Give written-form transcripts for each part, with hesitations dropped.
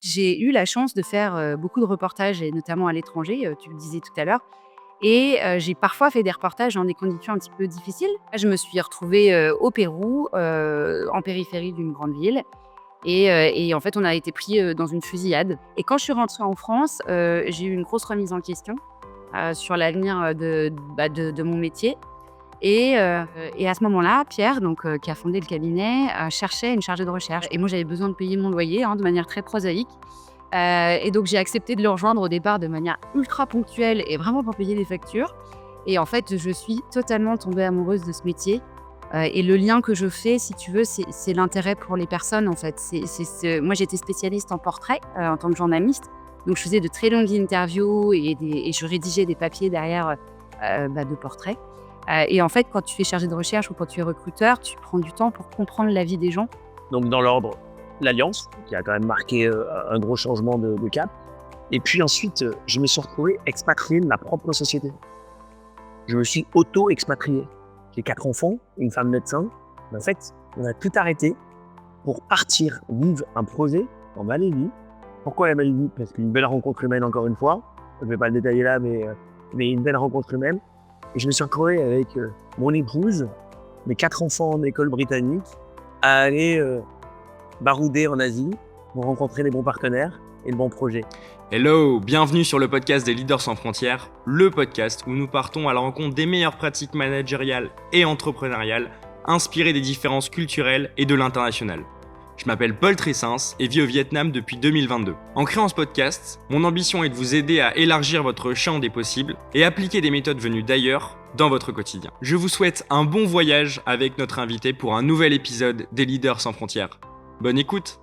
J'ai eu la chance de faire, beaucoup de reportages et notamment à l'étranger, tu le disais tout à l'heure et j'ai parfois fait des reportages dans des conditions un petit peu difficiles. Je me suis retrouvée, au Pérou, en périphérie d'une grande ville et en fait, on a été pris, dans une fusillade et quand je suis rentrée en France, j'ai eu une grosse remise en question, sur l'avenir, de mon métier et à ce moment-là, Pierre, donc qui a fondé le cabinet, cherchait une chargée de recherche et moi, j'avais besoin de payer mon loyer, de manière très prosaïque. Et donc j'ai accepté de le rejoindre au départ de manière ultra ponctuelle et vraiment pour payer les factures. Et en fait, je suis totalement tombée amoureuse de ce métier, et le lien que je fais, si tu veux, c'est l'intérêt pour les personnes, en fait. Moi, j'étais spécialiste en portrait, en tant que journaliste, donc je faisais de très longues interviews et je rédigeais des papiers derrière, de portraits. Et en fait, quand tu es chargé de recherche ou quand tu es recruteur, tu prends du temps pour comprendre la vie des gens. Donc dans l'ordre, l'Alliance, qui a quand même marqué un gros changement de cap. Et puis ensuite, je me suis retrouvé expatrié de ma propre société. Je me suis auto-expatrié. J'ai 4 enfants, une femme médecin. Mais en fait, on a tout arrêté pour partir vivre un projet en Malaisie. Pourquoi la Malaisie? Parce qu'une belle rencontre humaine, encore une fois. Je ne vais pas le détailler là, mais une belle rencontre humaine. Et je me suis retrouvé avec mon épouse, mes 4 enfants en école britannique, à aller barouder en Asie pour rencontrer les bons partenaires et le bon projet. Hello, bienvenue sur le podcast des Leaders sans frontières, le podcast où nous partons à la rencontre des meilleures pratiques managériales et entrepreneuriales, inspirées des différences culturelles et de l'international. Je m'appelle Paul Tressens et vis au Vietnam depuis 2022. En créant ce podcast, mon ambition est de vous aider à élargir votre champ des possibles et appliquer des méthodes venues d'ailleurs dans votre quotidien. Je vous souhaite un bon voyage avec notre invité pour un nouvel épisode des Leaders sans frontières. Bonne écoute!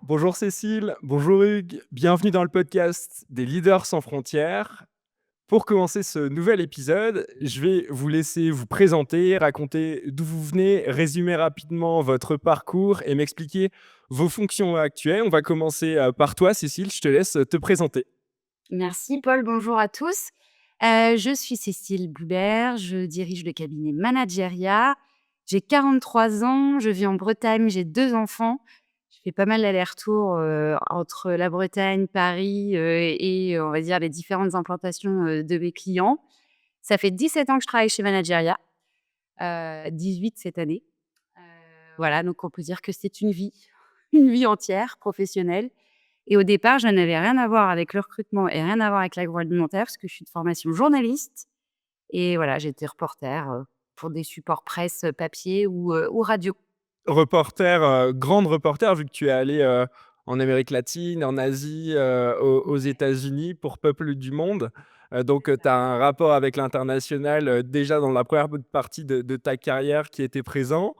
Bonjour Cécile, bonjour Hugues, bienvenue dans le podcast des Leaders sans frontières. Pour commencer ce nouvel épisode, je vais vous laisser vous présenter, raconter d'où vous venez, résumer rapidement votre parcours et m'expliquer vos fonctions actuelles. On va commencer par toi Cécile, je te laisse te présenter. Merci Paul, bonjour à tous. Je suis Cécile Boubert, je dirige le cabinet Manageria. J'ai 43 ans, je vis en Bretagne, j'ai 2 enfants. Je fais pas mal d'allers-retours, entre la Bretagne, Paris, et on va dire les différentes implantations, de mes clients. Ça fait 17 ans que je travaille chez Manageria, 18 cette année. Voilà, donc on peut dire que c'est une vie, une vie entière professionnelle. Et au départ, je n'avais rien à voir avec le recrutement et rien à voir avec l'agroalimentaire parce que je suis de formation journaliste et voilà, j'étais reporter, pour des supports presse, papier ou radio. Reporter, grande reporter, vu que tu es allée en Amérique latine, en Asie, aux États-Unis pour Peuple du monde. Donc, tu as un rapport avec l'international déjà dans la première partie de ta carrière qui était présent.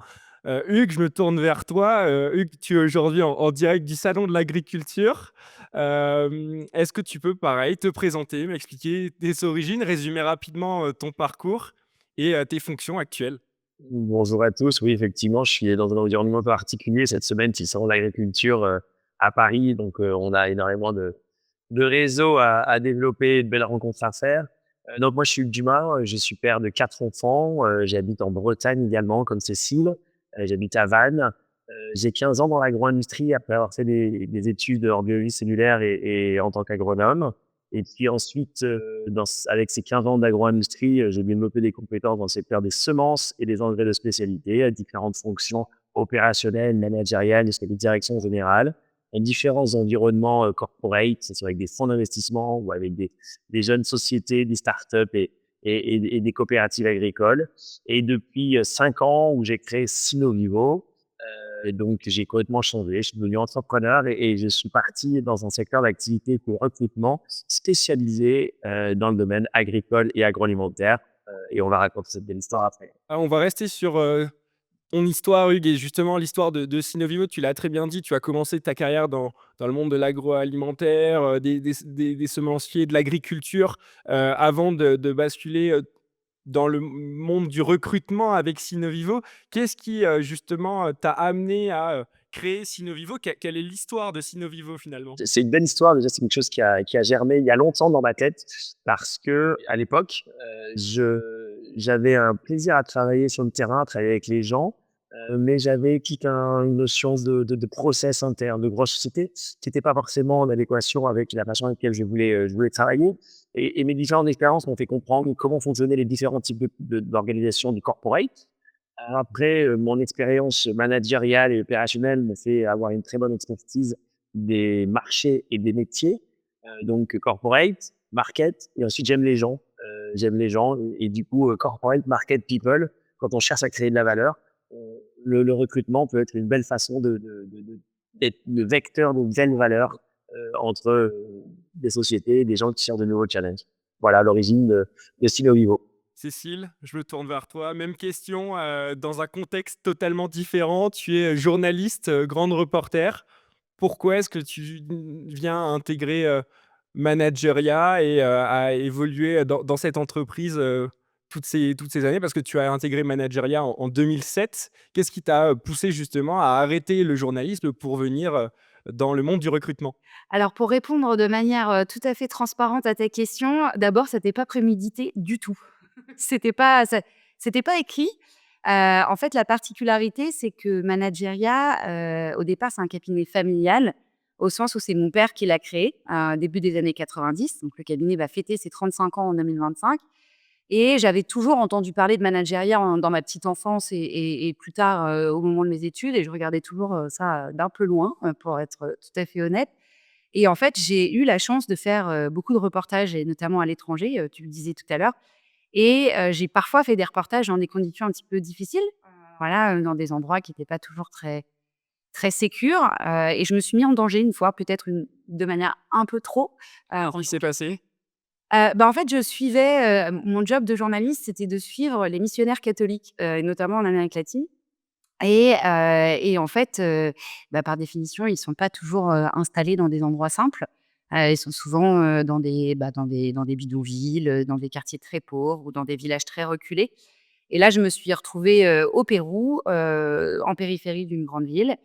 Hugues, je me tourne vers toi. Hugues, tu es aujourd'hui en direct du Salon de l'Agriculture. Est-ce que tu peux, pareil, te présenter, m'expliquer tes origines, résumer rapidement ton parcours et tes fonctions actuelles? Bonjour à tous. Oui, effectivement, je suis dans un environnement particulier cette semaine, c'est le salon de l'agriculture à Paris. Donc, on a énormément de réseaux à développer, de belles rencontres à faire. Donc, moi, je suis Hugues Dumas, je suis père de 4 enfants. J'habite en Bretagne également, comme Cécile. J'habite à Vannes. J'ai 15 ans dans l'agro-industrie après avoir fait des études en biologie cellulaire et en tant qu'agronome. Et puis ensuite, avec ces 15 ans d'agro-industrie, j'ai développé des compétences dans le secteur des semences et des engrais de spécialité, à différentes fonctions opérationnelles, managériales et de direction générale, dans différents environnements corporate, que ce soit avec des fonds d'investissement ou avec des jeunes sociétés, des startups et des coopératives agricoles. Et depuis 5 ans, où j'ai créé Sinovivo, et donc, j'ai complètement changé. Je suis devenu entrepreneur et je suis parti dans un secteur d'activité pour recrutement spécialisé dans le domaine agricole et agroalimentaire. Et on va raconter cette belle histoire après. On va rester sur ton histoire, Hugues, et justement l'histoire de Synovimo, tu l'as très bien dit, tu as commencé ta carrière dans le monde de l'agroalimentaire, des semenciers, de l'agriculture, avant de basculer dans le monde du recrutement avec Synovivo. Qu'est-ce qui, justement, t'a amené à créer Synovivo? Quelle est l'histoire de Synovivo finalement? C'est une belle histoire. Déjà, c'est quelque chose qui a germé il y a longtemps dans ma tête parce que à l'époque, j'avais un plaisir à travailler sur le terrain, à travailler avec les gens. mais j'avais une notion de process interne, de grosse société, qui n'était pas forcément en adéquation avec la façon avec laquelle je voulais travailler. Et mes différentes expériences m'ont fait comprendre comment fonctionnaient les différents types d'organisations du corporate. Après, mon expérience managériale et opérationnelle me fait avoir une très bonne expertise des marchés et des métiers, donc corporate, market et ensuite j'aime les gens et du coup, corporate, market, people, quand on cherche à créer de la valeur, le recrutement peut être une belle façon d'être le vecteur de nouvelles valeurs, entre, des sociétés et des gens qui cherchent de nouveaux challenges. Voilà l'origine de Stilo Vivo. Cécile, je me tourne vers toi. Même question, dans un contexte totalement différent. Tu es journaliste, grande reporter. Pourquoi est-ce que tu viens intégrer, Manageria et à évoluer dans cette entreprise, toutes ces années? Parce que tu as intégré Manageria en 2007. Qu'est-ce qui t'a, poussé justement à arrêter le journalisme pour venir, dans le monde du recrutement? Alors pour répondre de manière, tout à fait transparente à ta question, d'abord, ça n'était pas prémédité du tout. C'était pas écrit. En fait, la particularité, c'est que Manageria, au départ, c'est un cabinet familial, au sens où c'est mon père qui l'a créé, début des années 90. Donc le cabinet va fêter ses 35 ans en 2025 et j'avais toujours entendu parler de Manageria dans ma petite enfance et plus tard, au moment de mes études et je regardais toujours, ça, d'un peu loin, pour être, tout à fait honnête. Et en fait, j'ai eu la chance de faire, beaucoup de reportages et notamment à l'étranger, tu le disais tout à l'heure et j'ai parfois fait des reportages dans des conditions un petit peu difficiles, voilà, dans des endroits qui n'étaient pas toujours très très sécures, et je me suis mis en danger une fois, peut-être de manière un peu trop, Qu'est-ce qui s'est passé? en fait, je suivais, mon job de journaliste, c'était de suivre les missionnaires catholiques, et notamment en Amérique latine et en fait, par définition, ils sont pas toujours, installés dans des endroits simples. Ils sont souvent, dans des bidonvilles, dans des quartiers très pauvres ou dans des villages très reculés et là, je me suis retrouvée, au Pérou, en périphérie d'une grande ville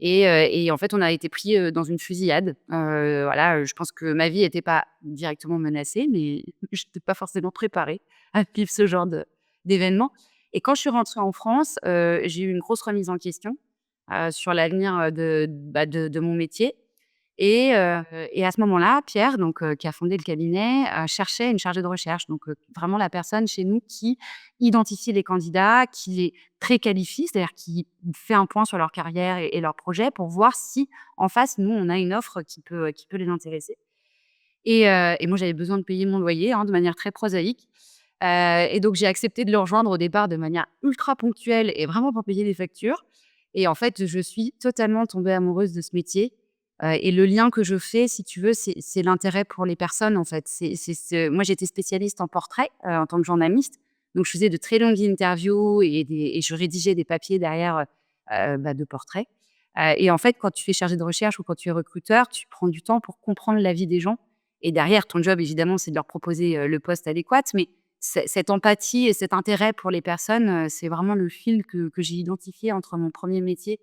et en fait, on a été pris, dans une fusillade. Voilà, je pense que ma vie n'était pas directement menacée, mais je n'étais pas forcément préparée à vivre ce genre d'événement et quand je suis rentrée en France, j'ai eu une grosse remise en question, sur l'avenir, de mon métier et à ce moment-là, Pierre, donc qui a fondé le cabinet, cherchait une chargée de recherche. Donc vraiment la personne chez nous qui identifie les candidats, qui les préqualifie, c'est-à-dire qui fait un point sur leur carrière et leurs projets pour voir si, en face, nous, on a une offre qui peut les intéresser et moi, j'avais besoin de payer mon loyer, hein, de manière très prosaïque, et donc j'ai accepté de le rejoindre au départ de manière ultra ponctuelle et vraiment pour payer les factures et en fait, je suis totalement tombée amoureuse de ce métier, et le lien que je fais, si tu veux, c'est l'intérêt pour les personnes, en fait. Moi, j'étais spécialiste en portrait, en tant que journaliste, donc je faisais de très longues interviews et je rédigeais des papiers derrière, de portraits, et en fait, quand tu fais chargé de recherche ou quand tu es recruteur, tu prends du temps pour comprendre la vie des gens et derrière, ton job, évidemment, c'est de leur proposer, le poste adéquat, mais cette empathie et cet intérêt pour les personnes, c'est vraiment le fil que j'ai identifié entre mon premier métier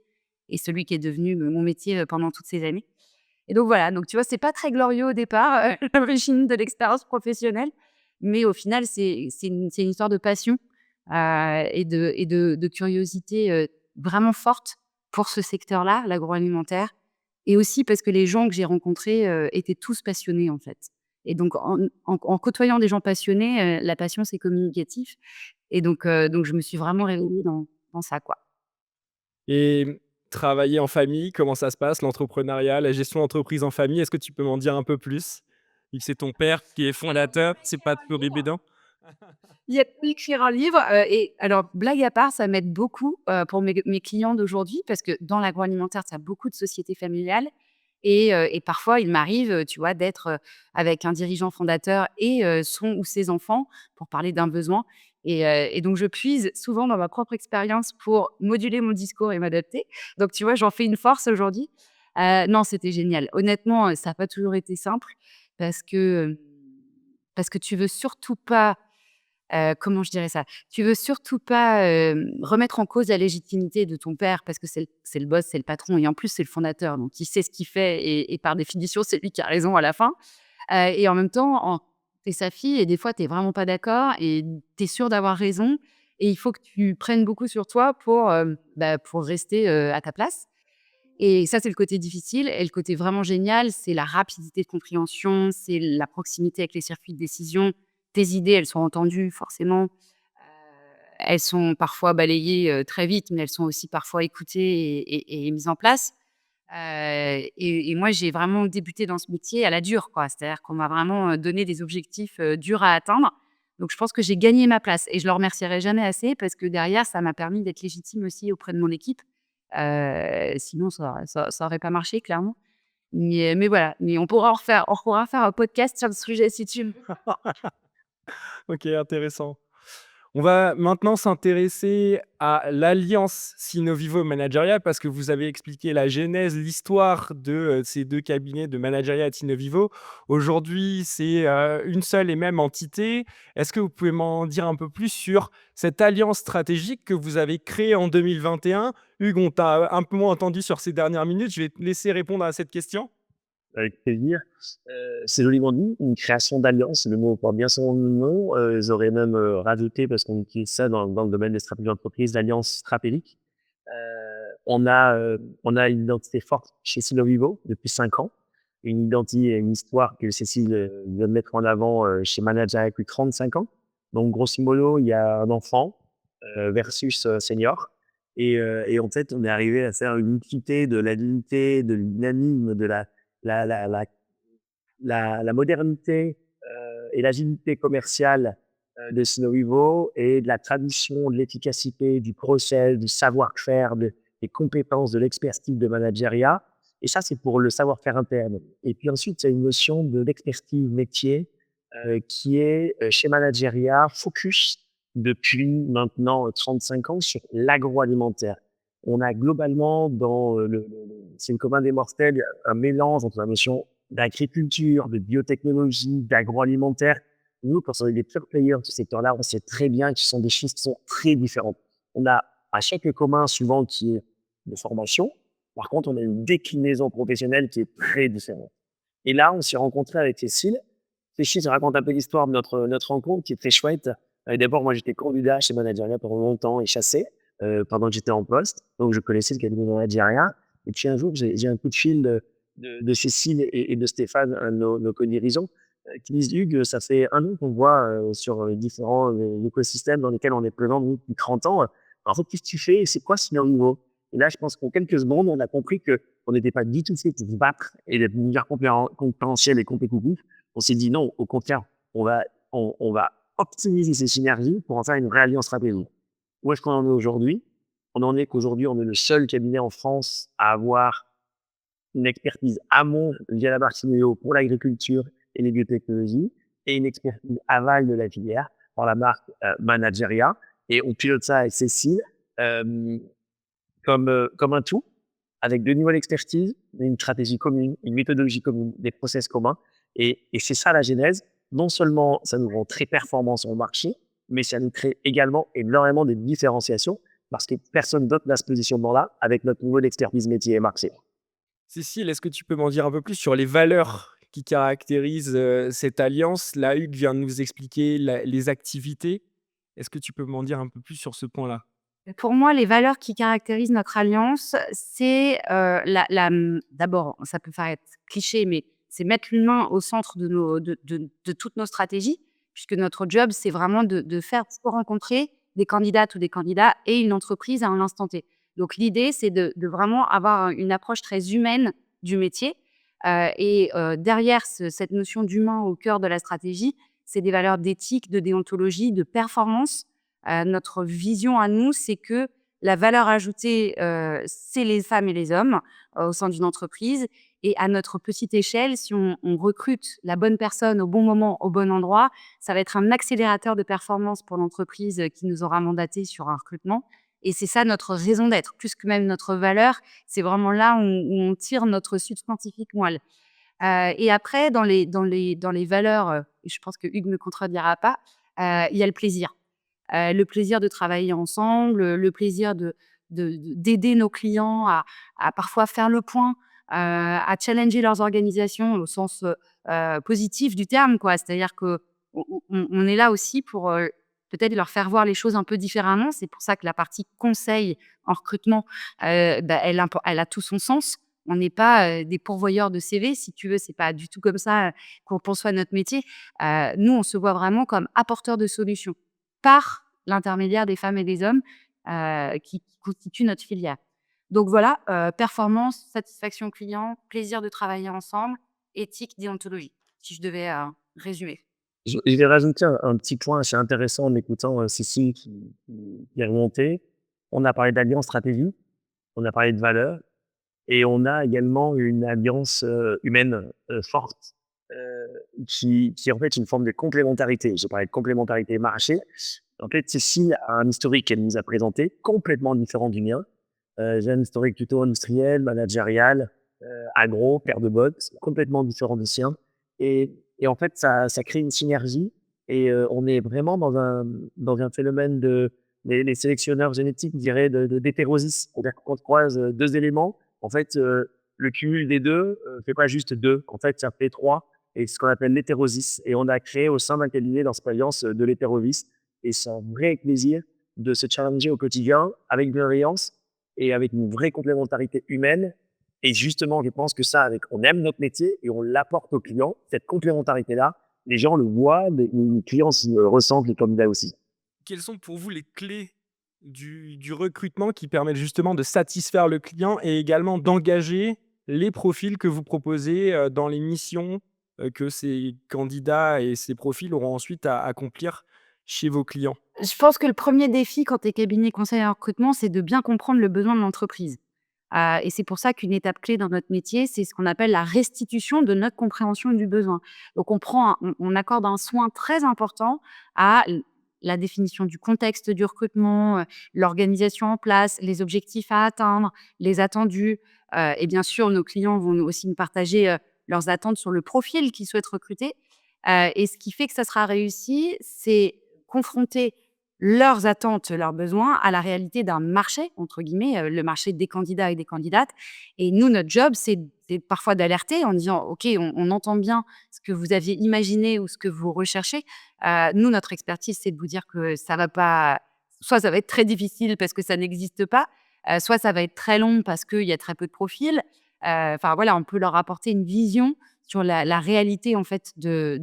et celui qui est devenu, mon métier, pendant toutes ces années et donc voilà, donc tu vois, c'est pas très glorieux au départ, l'origine de l'expérience professionnelle, mais au final, c'est une histoire de passion, et de curiosité, vraiment forte pour ce secteur-là, l'agroalimentaire et aussi parce que les gens que j'ai rencontrés, étaient tous passionnés, en fait et donc en côtoyant des gens passionnés, la passion, c'est communicatif et donc je me suis vraiment révélée dans ça, quoi. Et travailler en famille, comment ça se passe? L'entrepreneuriat, la gestion d'entreprise en famille, est-ce que tu peux m'en dire un peu plus? Vu que c'est ton père qui est fondateur, c'est pas toujours évident? Il y a pu écrire un livre, et alors blague à part, ça m'aide beaucoup, pour mes clients d'aujourd'hui parce que dans l'agroalimentaire, tu as beaucoup de sociétés familiales et parfois il m'arrive, tu vois, d'être, avec un dirigeant fondateur et son ou ses enfants pour parler d'un besoin et donc je puise souvent dans ma propre expérience pour moduler mon discours et m'adapter. Donc tu vois, j'en fais une force aujourd'hui. Non, c'était génial. Honnêtement, ça a pas toujours été simple parce que, parce que tu veux surtout pas comment je dirais ça? Tu veux surtout pas, remettre en cause la légitimité de ton père parce que c'est le boss, c'est le patron et en plus c'est le fondateur, donc il sait ce qu'il fait et par définition, c'est lui qui a raison à la fin. Et en même temps, tu es sa fille et des fois tu es vraiment pas d'accord et tu es sûr d'avoir raison et il faut que tu prennes beaucoup sur toi pour rester, à ta place. Et ça, c'est le côté difficile, et le côté vraiment génial, c'est la rapidité de compréhension, c'est la proximité avec les circuits de décision. Tes idées, elles sont entendues forcément, elles sont parfois balayées, très vite, mais elles sont aussi parfois écoutées et mises en place. Et moi, j'ai vraiment débuté dans ce métier à la dure, quoi. C'est-à-dire qu'on m'a vraiment, donné des objectifs, durs à atteindre. Donc je pense que j'ai gagné ma place, et je le remercierai jamais assez parce que derrière, ça m'a permis d'être légitime aussi auprès de mon équipe. Sinon ça aurait pas marché clairement. Mais voilà, mais on pourra faire un podcast sur le sujet si tu veux. OK, intéressant. On va maintenant s'intéresser à l'alliance Sinovivo Managerial parce que vous avez expliqué la genèse, l'histoire de, ces 2 cabinets de managériat à Sinovivo. Aujourd'hui, c'est, une seule et même entité. Est-ce que vous pouvez m'en dire un peu plus sur cette alliance stratégique que vous avez créée en 2021? Hugues, on t'a un peu moins entendu sur ces dernières minutes. Je vais te laisser répondre à cette question. Avec plaisir. C'est joliment dit, une création d'alliance, le mot porte bien son nom. J'aurais même rajouté, parce qu'on utilise ça dans le domaine des stratégies d'entreprise, l'alliance stratégique. On a une identité forte chez Sinovivo depuis 5 ans, une identité et une histoire que Cécile vient de mettre en avant chez Manager depuis 35 ans. Donc, grosso modo, il y a un enfant versus senior. Et en fait, on est arrivé à faire une utilité de l'agilité, de dynamisme, de la modernité et l'agilité commerciale de Snowivo, et de la traduction de l'efficacité, du process, du savoir-faire, des compétences, de l'expertise de managériat. Et ça, c'est pour le savoir-faire interne. Et puis ensuite, il y a une notion d'expertise métier qui est chez Managéria focus depuis maintenant 35 ans sur l'agroalimentaire. On a globalement c'est le commun des mortels, un mélange entre la notion d'agriculture, de biotechnologie, d'agroalimentaire. Nous, quand on est des pure players de ce secteur-là, on sait très bien que ce sont des choses qui sont très différentes. On a un socle commun souvent qui est de formation. Par contre, on a une déclinaison professionnelle qui est très différente. Et là, on s'est rencontré avec Cécile. Cécile, je raconte un peu l'histoire de notre rencontre qui est très chouette. D'abord, moi, j'étais candidat chez Managéria pendant longtemps et chassé pendant que j'étais en poste. Donc, je connaissais le cabinet Managéria. Et puis, un jour, j'ai un coup de fil de Cécile et de Stéphane, un de nos co-dirigeants, qui disent: Hugues, ça fait 1 an qu'on voit sur différents écosystèmes dans lesquels on est présent nous, depuis 30 ans. En fait, qu'est-ce que tu fais? C'est quoi ce nouveau? Et là, je pense qu'en quelques secondes, on a compris qu'on n'était pas du tout fait pour se battre et d'être hyper concurrentiel et compétitif. On s'est dit non, au contraire, on va optimiser ces synergies pour en faire une vraie alliance stratégique. Où est-ce qu'on en est aujourd'hui? On en est qu'aujourd'hui, on est le seul cabinet en France à avoir une expertise amont via la marque Synéo pour l'agriculture et les biotechnologies, et une expertise aval de la filière par la marque Managéria. Et on pilote ça avec Cécile comme un tout, avec 2 niveaux d'expertise, une stratégie commune, une méthodologie commune, des process communs. Et c'est ça la genèse. Non seulement ça nous rend très performants sur le marché, mais ça nous crée également énormément de différenciation parce que personne d'autre n'a ce positionnement-là avec notre niveau d'expertise métier et marché. Cécile, est-ce que tu peux m'en dire un peu plus sur les valeurs qui caractérisent, cette alliance? Là, Hugues vient de nous expliquer les activités. Est-ce que tu peux m'en dire un peu plus sur ce point-là? Pour moi, les valeurs qui caractérisent notre alliance, c'est, d'abord, ça peut paraître cliché, mais c'est mettre l'humain au centre de toutes nos stratégies, puisque notre job, c'est vraiment de faire se rencontrer des candidates ou des candidats et une entreprise à un instant T. Donc l'idée, c'est de vraiment avoir une approche très humaine du métier, derrière cette notion d'humain au cœur de la stratégie, c'est des valeurs d'éthique, de déontologie, de performance. Notre vision à nous, c'est que la valeur ajoutée, c'est les femmes et les hommes, au sein d'une entreprise, et à notre petite échelle, si on recrute la bonne personne au bon moment, au bon endroit, ça va être un accélérateur de performance pour l'entreprise, qui nous aura mandaté sur un recrutement, et c'est ça notre raison d'être. Plus que même notre valeur, c'est vraiment là où on tire notre sucre scientifique moelle. Et après dans les valeurs, et je pense que Hugues ne me contredira pas, il y a le plaisir. Le plaisir de travailler ensemble, le plaisir d'aider nos clients à parfois faire le point, à challenger leurs organisations au sens, positif du terme, quoi. C'est-à-dire qu'on on est là aussi pour, peut-être leur faire voir les choses un peu différemment. C'est pour ça que la partie conseil en recrutement, elle a tout son sens. On n'est pas, des pourvoyeurs de CV, si tu veux, c'est pas du tout comme ça, qu'on conçoit notre métier. Nous, on se voit vraiment comme apporteurs de solutions par l'intermédiaire des femmes et des hommes, qui constituent notre filière. Donc voilà, performance, satisfaction client, plaisir de travailler ensemble, éthique, déontologie, si je devais, résumer. Je vais rajouter un petit point assez intéressant en écoutant, Cécile qui est remontée. On a parlé d'alliance stratégie, on a parlé de valeurs et on a également une alliance, humaine, forte, qui est en fait une forme de complémentarité. J'ai parlé de complémentarité marché. En fait, Cécile a un historique qu'elle nous a présenté, complètement différent du mien. J'ai un historique plutôt industriel, managérial, agro, paire de bottes, complètement différent du sien. Et en fait, ça crée une synergie et on est vraiment dans un phénomène les sélectionneurs génétiques diraient d'hétérosis. C'est-à-dire que quand on croise 2 éléments, en fait, le cumul des 2 fait pas juste 2. En fait, ça fait 3 et c'est ce qu'on appelle l'hétérosis. Et on a créé au sein d'un cabinet d'expérience de l'hétérosis et c'est un vrai plaisir de se challenger au quotidien avec bienveillance et avec une vraie complémentarité humaine. Et justement, je pense que ça, on aime notre métier et on l'apporte aux clients. Cette complémentarité-là, les gens le voient, les clients le ressentent, les candidats aussi. Quelles sont pour vous les clés du recrutement qui permettent justement de satisfaire le client et également d'engager les profils que vous proposez, dans les missions, que ces candidats et ces profils auront ensuite à accomplir chez vos clients? Je pense que le premier défi quand tu es cabinet conseil en recrutement, c'est de bien comprendre le besoin de l'entreprise. Et c'est pour ça qu'une étape clé dans notre métier, c'est ce qu'on appelle la restitution de notre compréhension du besoin. Donc on accorde un soin très important à la définition du contexte du recrutement, l'organisation en place, les objectifs à atteindre, les attendus, et bien sûr, nos clients vont aussi nous partager, leurs attentes sur le profil qu'ils souhaitent recruter. Et ce qui fait que ça sera réussi, c'est confronter leurs attentes, leurs besoins à la réalité d'un «marché», entre guillemets, le marché des candidats et des candidates. Et nous, notre job, c'est parfois d'alerter en disant: «OK, on entend bien ce que vous aviez imaginé ou ce que vous recherchez. Nous, notre expertise, c'est de vous dire que ça va pas, soit ça va être très difficile parce que ça n'existe pas, soit ça va être très long parce qu'il y a très peu de profils». Enfin voilà, on peut leur apporter une vision sur la réalité en fait de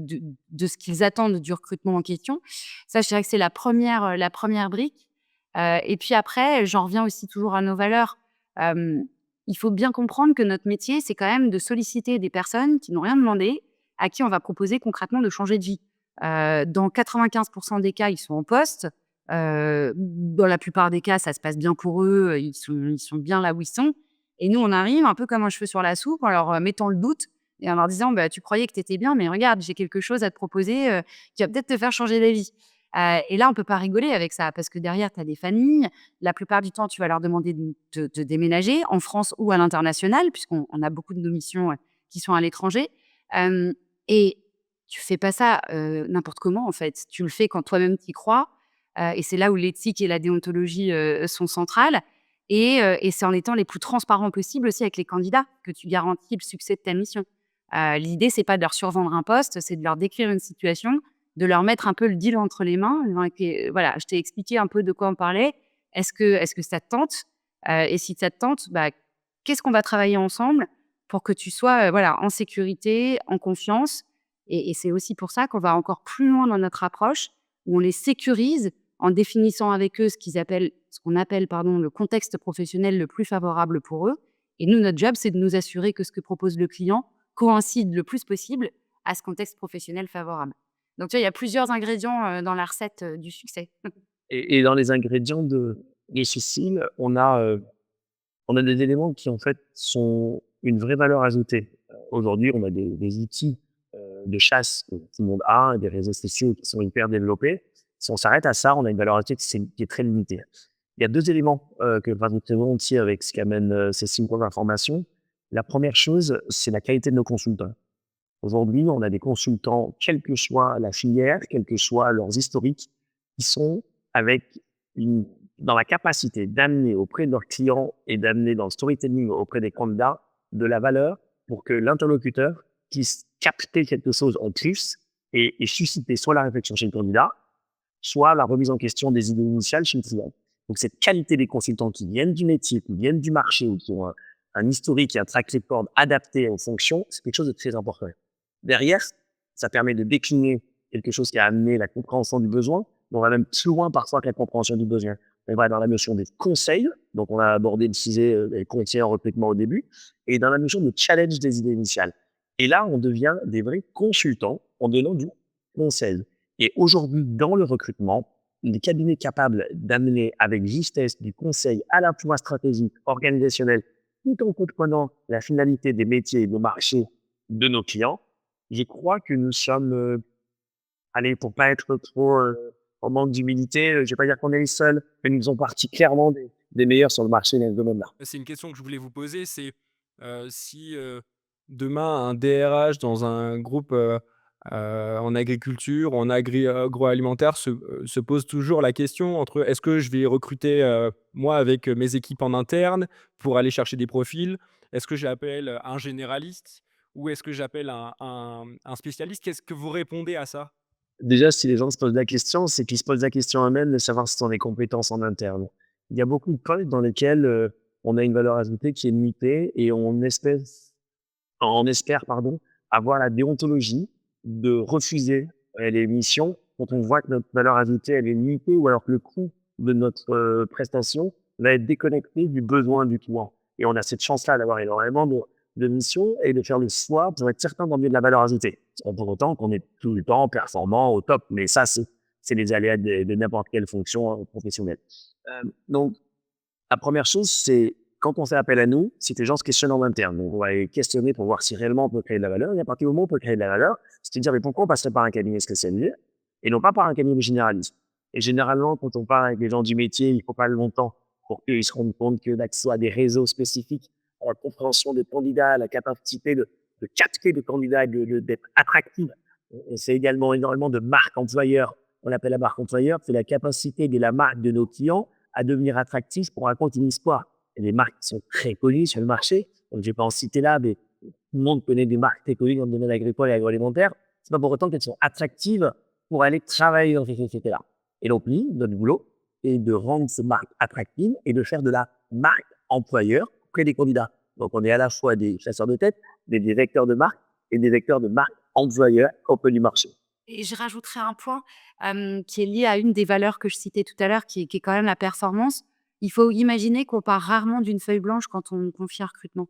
ce qu'ils attendent du recrutement en question. Ça, je dirais que c'est la première brique. Et puis après, j'en reviens aussi toujours à nos valeurs. Hem, il faut bien comprendre que notre métier, c'est quand même de solliciter des personnes qui n'ont rien demandé, à qui on va proposer concrètement de changer de vie. Dans 95 des cas, ils sont en poste. Dans la plupart des cas, ça se passe bien pour eux, ils sont bien là où ils sont. Et nous, on arrive un peu comme un cheveu sur la soupe en leur mettant le doute et en leur disant: «Bah, tu croyais que tu étais bien, mais regarde, j'ai quelque chose à te proposer, qui va peut-être te faire changer d'avis». Et là, on peut pas rigoler avec ça parce que derrière, tu as des familles. La plupart du temps, tu vas leur demander de déménager en France ou à l'international puisqu'on a beaucoup de nos missions, qui sont à l'étranger. Hem Et tu fais pas ça, n'importe comment, en fait. Tu le fais quand toi-même tu y crois, et c'est là où l'éthique et la déontologie, sont centrales. Et c'est en étant les plus transparents possibles aussi avec les candidats que tu garantis le succès de ta mission. L'idée, c'est pas de leur survendre un poste, c'est de leur décrire une situation, de leur mettre un peu le deal entre les mains, en disant: «OK, voilà, je t'ai expliqué un peu de quoi on parlait. Est-ce que ça te tente? Et si ça te tente, bah, qu'est-ce qu'on va travailler ensemble pour que tu sois, voilà, en sécurité, en confiance?» Et c'est aussi pour ça qu'on va encore plus loin dans notre approche, où on les sécurise en définissant avec eux ce qu'on appelle, pardon, le contexte professionnel le plus favorable pour eux. Et nous, notre job, c'est de nous assurer que ce que propose le client coïncide le plus possible à ce contexte professionnel favorable. Donc tu vois, il y a plusieurs ingrédients, dans la recette, du succès. Et dans les ingrédients de Cécile, on a des éléments qui, en fait, sont une vraie valeur ajoutée. Aujourd'hui, on a des outils, de chasse que tout le monde a, des réseaux sociaux qui sont hyper développés. Si on s'arrête à ça, on a une valeur ajoutée qui est très limitée. Il y a 2 éléments, que je rajoute très volontiers avec ce qu'amène, Cécile comme information. La première chose, c'est la qualité de nos consultants. Aujourd'hui, on a des consultants, quelle que soit la filière, quel que soit leurs historiques, qui sont avec dans la capacité d'amener auprès de leurs clients et d'amener dans le storytelling auprès des candidats de la valeur pour que l'interlocuteur puisse capter quelque chose en plus et susciter soit la réflexion chez le candidat, soit la remise en question des idées initiales chez le client. Donc, cette qualité des consultants qui viennent du métier, qui viennent du marché ou qui ont un historique et un track record adapté aux fonctions, c'est quelque chose de très important. Derrière, ça permet de décliner quelque chose qui a amené la compréhension du besoin. On va même plus loin parfois que la compréhension du besoin. On va dans la notion des conseils. Donc, on a abordé le sujet des conseillers en recrutement au début et dans la notion de challenge des idées initiales. Et là, on devient des vrais consultants en donnant du conseil. Et aujourd'hui, dans le recrutement, les cabinets capables d'amener avec justesse du conseil à la fois stratégique, organisationnel, tout en comprenant la finalité des métiers et des marchés de nos clients, je crois que nous sommes, allez, pour pas être trop en manque d'humilité, je vais pas dire qu'on est les seuls, mais nous faisons partie clairement des meilleurs sur le marché dans ce domaine-là. C'est une question que je voulais vous poser, c'est, si, demain un DRH dans un groupe, en agriculture, en agroalimentaire se pose toujours la question entre: «Est-ce que je vais recruter, moi avec, mes équipes en interne pour aller chercher des profils? Est-ce que j'appelle, un généraliste ou est-ce que j'appelle un spécialiste?» Qu'est-ce que vous répondez à ça? Déjà, si les gens se posent la question, c'est qu'ils se posent la question eux-mêmes de savoir si sont des compétences en interne. Il y a beaucoup de postes dans lesquels on a une valeur ajoutée qui est limitée et on espère avoir la déontologie de refuser les missions quand on voit que notre valeur ajoutée elle est limitée ou alors que le coût de notre prestation va être déconnecté du besoin du client. Et on a cette chance-là d'avoir énormément de missions et de faire le choix pour être certain d'emmener de la valeur ajoutée. Sans pour autant qu'on est tout le temps performant au top. Mais ça, c'est les aléas de n'importe quelle fonction professionnelle. Donc, la première chose, c'est quand on fait appel à nous, c'est que les gens se questionnent en interne. Donc, on va les questionner pour voir si réellement on peut créer de la valeur. Et à partir du moment où on peut créer de la valeur, c'est de dire, mais pourquoi on passerait par un cabinet spécialisé et non pas par un cabinet généraliste? Et généralement, quand on parle avec les gens du métier, il faut pas longtemps pour qu'ils se rendent compte que l'accès à des réseaux spécifiques, à la compréhension des candidats, à la capacité de capter des candidats et d'être attractif. Et c'est également énormément de marques employeurs. On appelle la marque employeur, c'est la capacité de la marque de nos clients à devenir attractifs pour raconter une histoire. Il y a des marques qui sont très connues sur le marché. Donc, je ne vais pas en citer là, mais tout le monde connaît des marques très connues dans le domaine agricole et agroalimentaire. Ce n'est pas pour autant qu'elles sont attractives pour aller travailler dans ces sociétés-là. Et donc, nous, notre boulot est de rendre ces marques attractives et de faire de la marque employeur auprès des candidats. Donc, on est à la fois des chasseurs de tête, des directeurs de marque et des vecteurs de marque employeur auprès du marché. Et je rajouterais un point, qui est lié à une des valeurs que je citais tout à l'heure, qui est quand même la performance. Il faut imaginer qu'on part rarement d'une feuille blanche quand on confie un recrutement.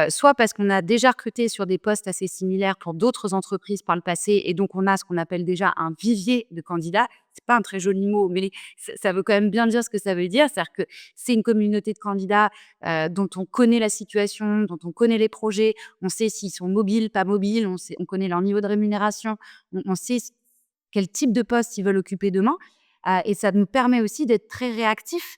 Soit parce qu'on a déjà recruté sur des postes assez similaires pour d'autres entreprises par le passé et donc on a ce qu'on appelle déjà un vivier de candidats. C'est pas un très joli mot, mais ça veut quand même bien dire ce que ça veut dire. C'est-à-dire que c'est une communauté de candidats, dont on connaît la situation, dont on connaît les projets, on sait s'ils sont mobiles, pas mobiles, on connaît leur niveau de rémunération, on sait quel type de poste ils veulent occuper demain. Et ça nous permet aussi d'être très réactifs.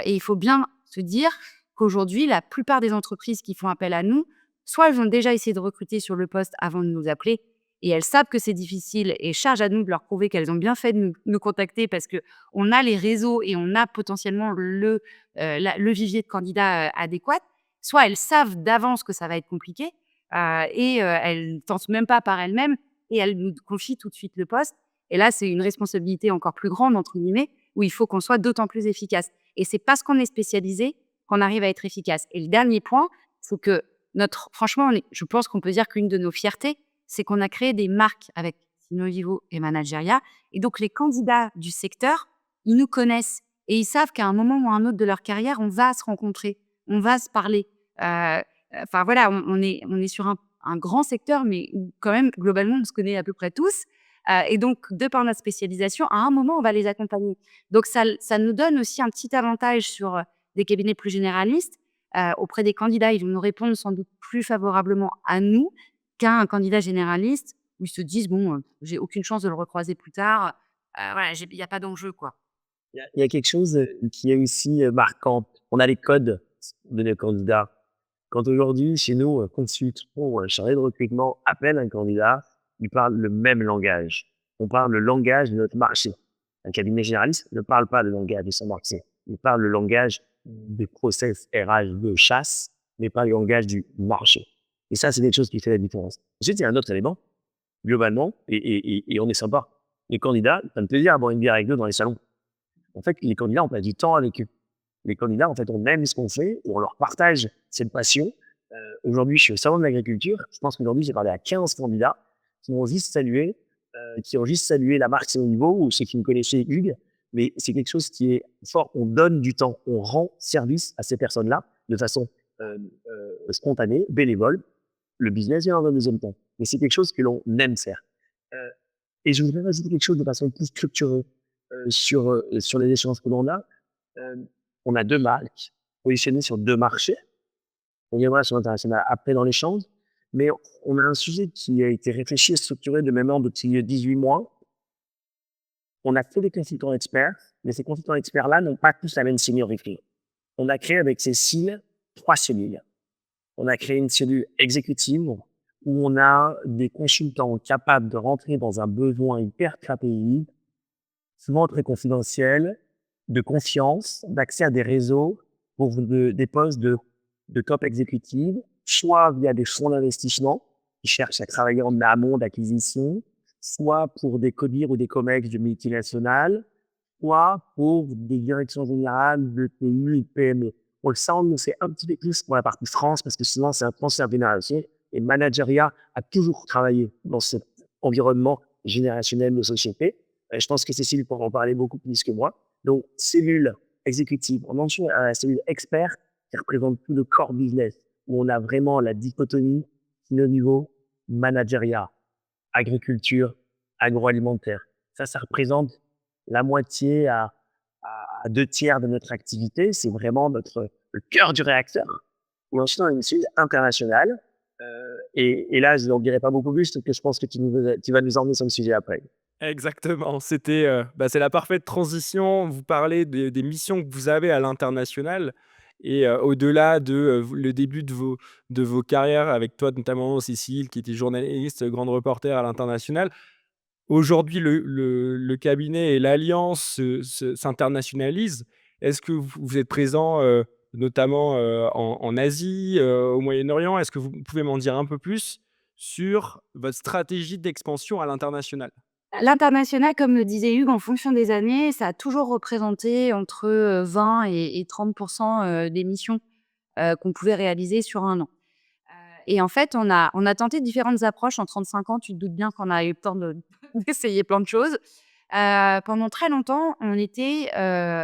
Et il faut bien se dire qu'aujourd'hui, la plupart des entreprises qui font appel à nous, soit elles ont déjà essayé de recruter sur le poste avant de nous appeler et elles savent que c'est difficile et charge à nous de leur prouver qu'elles ont bien fait de nous contacter parce qu'on a les réseaux et on a potentiellement le vivier de candidats adéquat. Soit elles savent d'avance que ça va être compliqué et elles ne tentent même pas par elles-mêmes et elles nous confient tout de suite le poste. Et là, c'est une responsabilité encore plus grande, entre guillemets, où il faut qu'on soit d'autant plus efficace. Et c'est parce qu'on est spécialisé qu'on arrive à être efficace. Et le dernier point, c'est que franchement, je pense qu'on peut dire qu'une de nos fiertés, c'est qu'on a créé des marques avec Synovivo et Manageria. Et donc, les candidats du secteur, ils nous connaissent et ils savent qu'à un moment ou à un autre de leur carrière, on va se rencontrer, on va se parler. Enfin, voilà, on est sur un grand secteur, mais où quand même, globalement, on se connaît à peu près tous. Et donc, de par notre spécialisation, à un moment, on va les accompagner. Donc, ça nous donne aussi un petit avantage sur des cabinets plus généralistes. Auprès des candidats, ils vont nous répondre sans doute plus favorablement à nous qu'à un candidat généraliste où ils se disent, bon, j'ai aucune chance de le recroiser plus tard. Voilà, il n'y a pas d'enjeu, quoi. Il y a quelque chose qui est aussi marquant. On a les codes de nos candidats. Quand aujourd'hui, chez nous, un consultant ou un chargé de recrutement appelle un candidat, il parle le même langage. On parle le langage de notre marché. Un cabinet généraliste ne parle pas le langage de son marché. Il parle le langage des process RH de chasse, mais pas le langage du marché. Et ça, c'est quelque chose qui fait la différence. Ensuite, il y a un autre élément, globalement, et on est sympa. Les candidats prennent plaisir à boire une bière avec eux dans les salons. En fait, les candidats, on passe du temps avec eux. Les candidats, en fait, on aime ce qu'on fait et on leur partage cette passion. Aujourd'hui, je suis au salon de l'agriculture. Je pense qu'aujourd'hui, j'ai parlé à 15 candidats qui ont juste salué la marque C'est au niveau ou ceux qui me connaissaient Hugues. Mais c'est quelque chose qui est fort. On donne du temps, on rend service à ces personnes-là de façon spontanée, bénévole. Le business vient dans un deuxième temps. Mais c'est quelque chose que l'on aime faire. Euh, et je voudrais rajouter quelque chose de façon plus structurée sur les échanges que l'on a. Euh, on a 2 marques positionnées sur 2 marchés. On viendra sur l'international après dans l'échange. Mais on a un sujet qui a été réfléchi et structuré de même ordre depuis 18 mois. On a fait des consultants experts, mais ces consultants experts-là n'ont pas tous la même seniorité. On a créé avec Cécile 3 cellules. On a créé une cellule exécutive où on a des consultants capables de rentrer dans un besoin hyper stratégique, souvent très confidentiel, de confiance, d'accès à des réseaux pour des postes de top exécutifs, soit via des fonds d'investissement qui cherchent à travailler en amont d'acquisition, soit pour des CODIR ou des COMEX de multinationales, soit pour des directions générales de PME et de PME. On le sent, nous, c'est un petit peu plus pour la partie France parce que souvent, c'est un transfert générationnel et Manageria a toujours travaillé dans cet environnement générationnel de société. Je pense que Cécile pourra en parler beaucoup plus que moi. Donc, cellule exécutive, on en suit à la cellule expert qui représente tout le core business où on a vraiment la dichotomie le niveau Manageria, agriculture, agroalimentaire. Ça représente la moitié à 2 tiers de notre activité. C'est vraiment le cœur du réacteur. Et ensuite, on a une suite internationale. Et là, je n'en dirai pas beaucoup plus parce que je pense que tu vas nous emmener sur le sujet après. Exactement, c'est la parfaite transition. Vous parlez des missions que vous avez à l'international et au-delà le début de vos carrières avec toi, notamment Cécile, qui était journaliste, grande reporter à l'international. Aujourd'hui, le cabinet et l'alliance s'internationalisent. Est-ce que vous êtes présent, notamment, en Asie, au Moyen-Orient? Est-ce que vous pouvez m'en dire un peu plus sur votre stratégie d'expansion à l'international? L'international, comme le disait Hugues, en fonction des années, ça a toujours représenté entre 20 et 30 des missions qu'on pouvait réaliser sur un an. Et en fait, on a tenté différentes approches. En 35 ans, tu te doutes bien qu'on a eu le temps d'essayer plein de choses. Pendant très longtemps, on était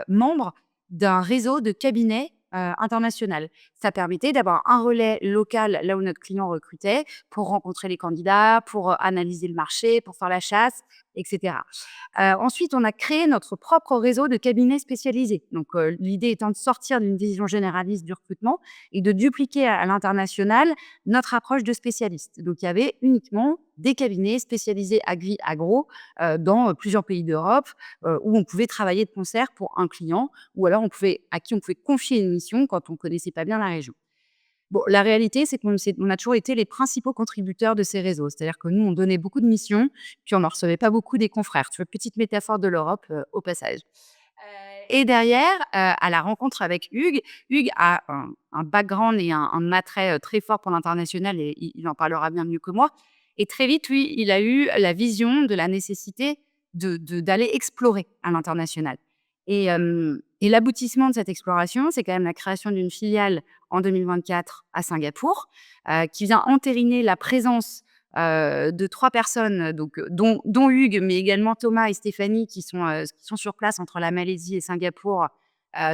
membre d'un réseau de cabinets international. Ça permettait d'avoir un relais local là où notre client recrutait pour rencontrer les candidats, pour analyser le marché, pour faire la chasse, etc. Ensuite, on a créé notre propre réseau de cabinets spécialisés. Donc, l'idée étant de sortir d'une vision généraliste du recrutement et de dupliquer à l'international notre approche de spécialiste. Donc, il y avait uniquement des cabinets spécialisés agri-agro dans plusieurs pays d'Europe où on pouvait travailler de concert pour un client ou alors à qui on pouvait confier une mission quand on ne connaissait pas bien la région. Bon, la réalité, c'est on a toujours été les principaux contributeurs de ces réseaux. C'est-à-dire que nous, on donnait beaucoup de missions, puis on n'en recevait pas beaucoup des confrères. Tu vois, petite métaphore de l'Europe au passage. Et derrière, à la rencontre avec Hugues, Hugues a un background et un attrait très fort pour l'international et il en parlera bien mieux que moi. Et très vite, lui, il a eu la vision de la nécessité d'aller explorer à l'international. Et l'aboutissement de cette exploration, c'est quand même la création d'une filiale en 2024 à Singapour, qui vient entériner la présence de 3 personnes, donc, dont Hugues, mais également Thomas et Stéphanie, qui sont sur place entre la Malaisie et Singapour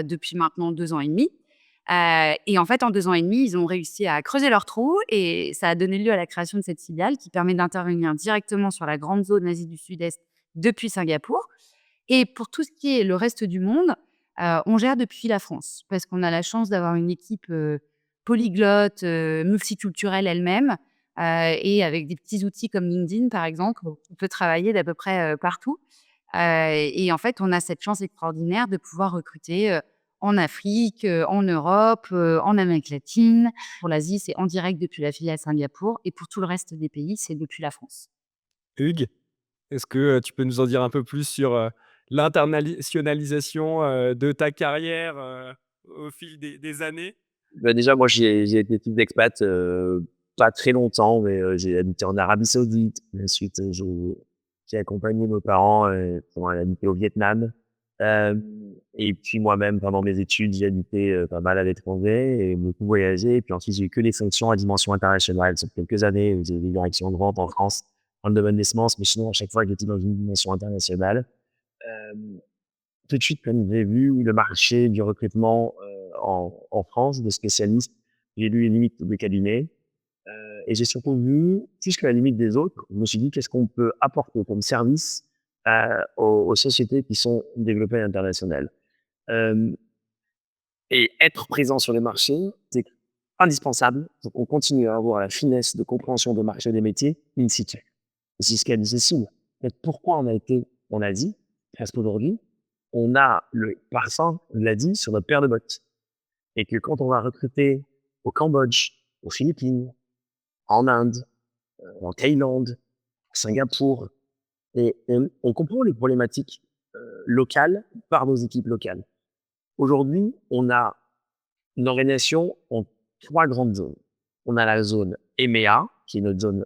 depuis maintenant 2 ans et demi. Et en fait, en 2 ans et demi, ils ont réussi à creuser leur trou et ça a donné lieu à la création de cette filiale qui permet d'intervenir directement sur la grande zone Asie du Sud-Est depuis Singapour. Et pour tout ce qui est le reste du monde, on gère depuis la France parce qu'on a la chance d'avoir une équipe polyglotte, multiculturelle elle-même et avec des petits outils comme LinkedIn, par exemple, on peut travailler d'à peu près partout. Et en fait, on a cette chance extraordinaire de pouvoir recruter en Afrique, en Europe, en Amérique latine. Pour l'Asie, c'est en direct depuis la filiale Singapour et pour tout le reste des pays, c'est depuis la France. Hugues, est-ce que, tu peux nous en dire un peu plus sur, l'internationalisation, de ta carrière, au fil des années? Bah, déjà, moi, j'ai été type d'expat pas très longtemps, mais j'ai habité en Arabie Saoudite. Ensuite, J'ai accompagné nos parents pendant ils habitaient au Vietnam. Et puis moi-même, pendant mes études, j'ai habité pas mal à l'étranger et beaucoup voyagé. Et puis ensuite, j'ai eu que des fonctions à dimension internationale. Sur quelques années, où j'ai eu des directions de vente en France dans le domaine des semences, mais sinon, à chaque fois, j'étais dans une dimension internationale. Euh, Tout de suite, comme j'ai vu le marché du recrutement en France de spécialistes, j'ai lu les limites des cabinets. Et j'ai surtout vu, plus que la limite des autres, je me suis dit qu'est-ce qu'on peut apporter comme service aux sociétés qui sont développées à l'international. Euh, et être présent sur les marchés, c'est indispensable pour qu'on continue à avoir la finesse de compréhension de marché des métiers in situ. C'est ce qui est difficile. Mais pourquoi on a été en Asie, parce qu'aujourd'hui, on a le parfum de l'Asie sur notre paire de bottes. Et que quand on va recruter au Cambodge, aux Philippines, en Inde, en Thaïlande, à Singapour, et on comprend les problématiques locales par nos équipes locales. Aujourd'hui, on a une organisation en 3 grandes zones. On a la zone EMEA, qui est notre zone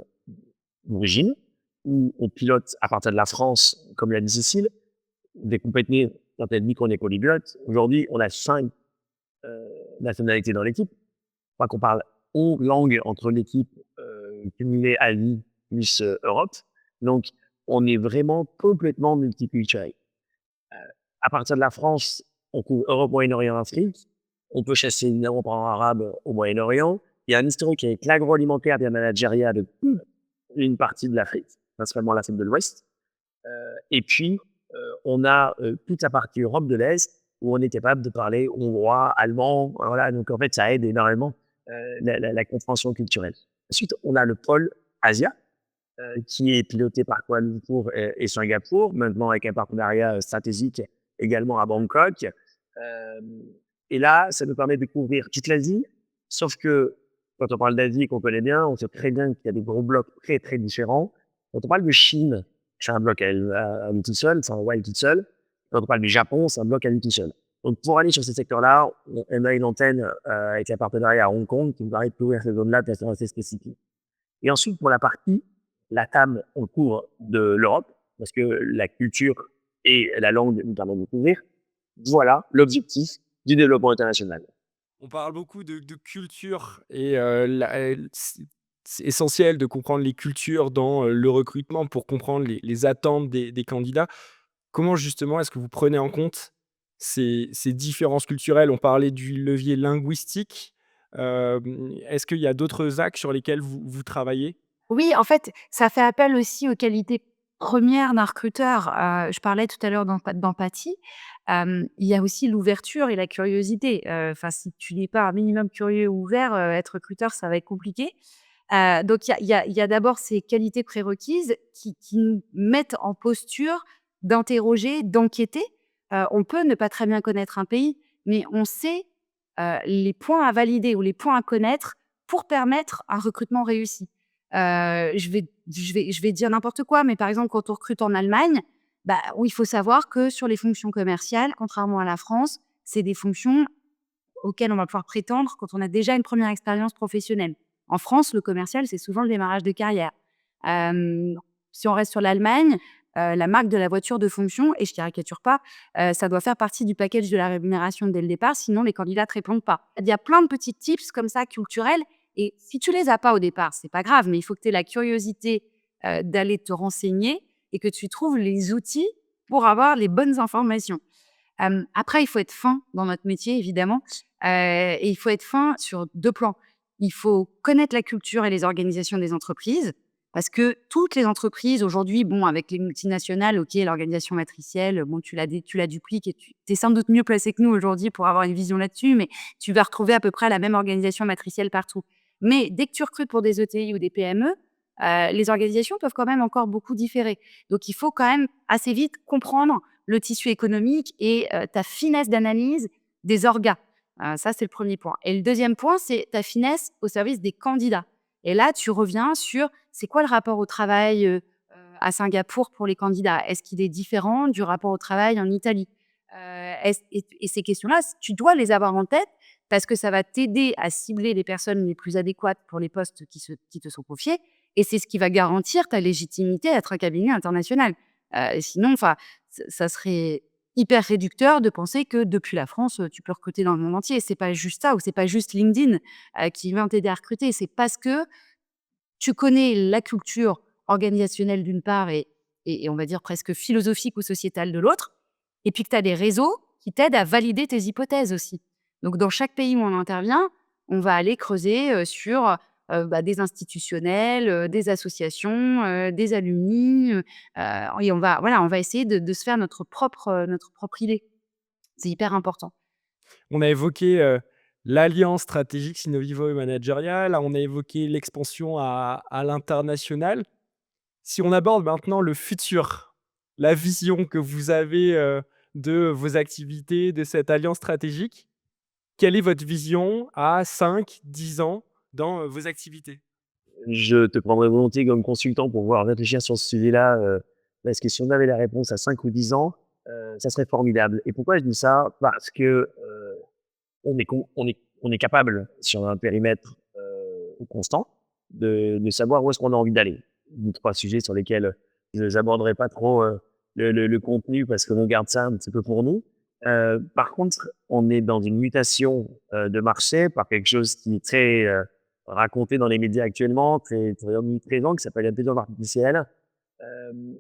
d'origine, où on pilote à partir de la France, comme l'a dit Cécile, des compétences, quand elle dit qu'on est polyglotte. Aujourd'hui, on a 5 nationalités dans l'équipe. Je crois qu'on parle 11 langues entre l'équipe cumulée Asie plus Europe. Donc, on est vraiment complètement multiculturel. À partir de la France, on couvre Europe, Moyen-Orient, Afrique. On peut chasser évidemment par un arabe au Moyen-Orient. Il y a un historique avec l'agroalimentaire et la managéria de une partie de l'Afrique, principalement l'Afrique de l'Ouest. Et puis, on a toute la partie Europe de l'Est où on est capable de parler hongrois, allemand. Voilà, donc en fait, ça aide énormément la compréhension culturelle. Ensuite, on a le pôle Asia qui est piloté par Kuala Lumpur et Singapour, maintenant avec un partenariat stratégique également à Bangkok. Euh, et là, ça nous permet de couvrir toute l'Asie, sauf que quand on parle d'Asie qu'on connaît bien, on sait très bien qu'il y a des gros blocs très, très différents. Quand on parle de Chine, c'est un bloc à lui tout seul, c'est un wild tout seul. Quand on parle du Japon, c'est un bloc à lui tout seul. Donc, pour aller sur ces secteurs-là, on a une antenne avec un partenariat à Hong Kong qui nous permet de couvrir ces zones-là de façon assez spécifique. Et ensuite, pour la partie LATAM, on couvre de l'Europe, parce que la culture et la langue nous permettent de couvrir. Voilà l'objectif du développement international. On parle beaucoup de culture et c'est essentiel de comprendre les cultures dans, le recrutement pour comprendre les attentes des candidats. Comment justement est-ce que vous prenez en compte ces différences culturelles? On parlait du levier linguistique. Est-ce qu'il y a d'autres axes sur lesquels vous travaillez? Oui, en fait, ça fait appel aussi aux qualités premières d'un recruteur. Je parlais tout à l'heure d'empathie. Il y a aussi l'ouverture et la curiosité. Enfin, si tu n'es pas un minimum curieux ou ouvert, être recruteur, ça va être compliqué. Donc il y a d'abord ces qualités prérequises qui nous mettent en posture d'interroger, d'enquêter. On peut ne pas très bien connaître un pays, mais on sait, les points à valider ou les points à connaître pour permettre un recrutement réussi. Je vais dire n'importe quoi, mais par exemple, quand on recrute en Allemagne, bah, oui, il faut savoir que sur les fonctions commerciales, contrairement à la France, c'est des fonctions auxquelles on va pouvoir prétendre quand on a déjà une première expérience professionnelle. En France, le commercial, c'est souvent le démarrage de carrière. Hem, Si on reste sur l'Allemagne, la marque de la voiture de fonction, et je ne caricature pas, ça doit faire partie du package de la rémunération dès le départ, sinon les candidats ne répondent pas. Il y a plein de petits tips comme ça culturels, et si tu les as pas au départ, c'est pas grave, mais il faut que tu aies la curiosité, d'aller te renseigner et que tu trouves les outils pour avoir les bonnes informations. Après, il faut être fin dans notre métier, évidemment, et il faut être fin sur 2 plans. Il faut connaître la culture et les organisations des entreprises, parce que toutes les entreprises aujourd'hui, bon, avec les multinationales, OK, l'organisation matricielle, bon, tu la dupliques et tu es sans doute mieux placé que nous aujourd'hui pour avoir une vision là-dessus, mais tu vas retrouver à peu près la même organisation matricielle partout. Mais dès que tu recrutes pour des ETI ou des PME, les organisations peuvent quand même encore beaucoup différer. Donc il faut quand même assez vite comprendre le tissu économique et ta finesse d'analyse des orgas. Ça, c'est le premier point. Et le deuxième point, c'est ta finesse au service des candidats. Et là, tu reviens sur c'est quoi le rapport au travail à Singapour pour les candidats? Est-ce qu'il est différent du rapport au travail en Italie? Et ces questions-là, tu dois les avoir en tête parce que ça va t'aider à cibler les personnes les plus adéquates pour les postes qui te sont confiés et c'est ce qui va garantir ta légitimité à être un cabinet international. Sinon, enfin, ça serait hyper réducteur de penser que depuis la France, tu peux recruter dans le monde entier. C'est pas juste ça ou c'est pas juste LinkedIn, qui vient t'aider à recruter. C'est parce que tu connais la culture organisationnelle d'une part et on va dire presque philosophique ou sociétale de l'autre et puis que tu as des réseaux qui t'aident à valider tes hypothèses aussi. Donc dans chaque pays où on intervient, on va aller creuser, sur, des institutionnels, des associations, des alumni, et on va essayer de se faire notre propre idée. C'est hyper important. On a évoqué, l'alliance stratégique Sinovivo et managériale, on a évoqué l'expansion à l'international. Si on aborde maintenant le futur, la vision que vous avez, de vos activités, de cette alliance stratégique, quelle est votre vision à 5, 10 ans dans, vos activités? Je te prendrais volontiers comme consultant pour pouvoir réfléchir sur ce sujet-là, parce que si on avait la réponse à 5 ou 10 ans, ça serait formidable. Et pourquoi je dis ça? Parce que, on est capable, sur un périmètre, constant, de savoir où est-ce qu'on a envie d'aller. 2-3 sujets sur lesquels je n'aborderai pas trop, le contenu parce qu'on garde ça un petit peu pour nous. Par contre, on est dans une mutation, de marché par quelque chose qui est très, raconté dans les médias actuellement, très omniprésent, qui s'appelle l'intelligence artificielle.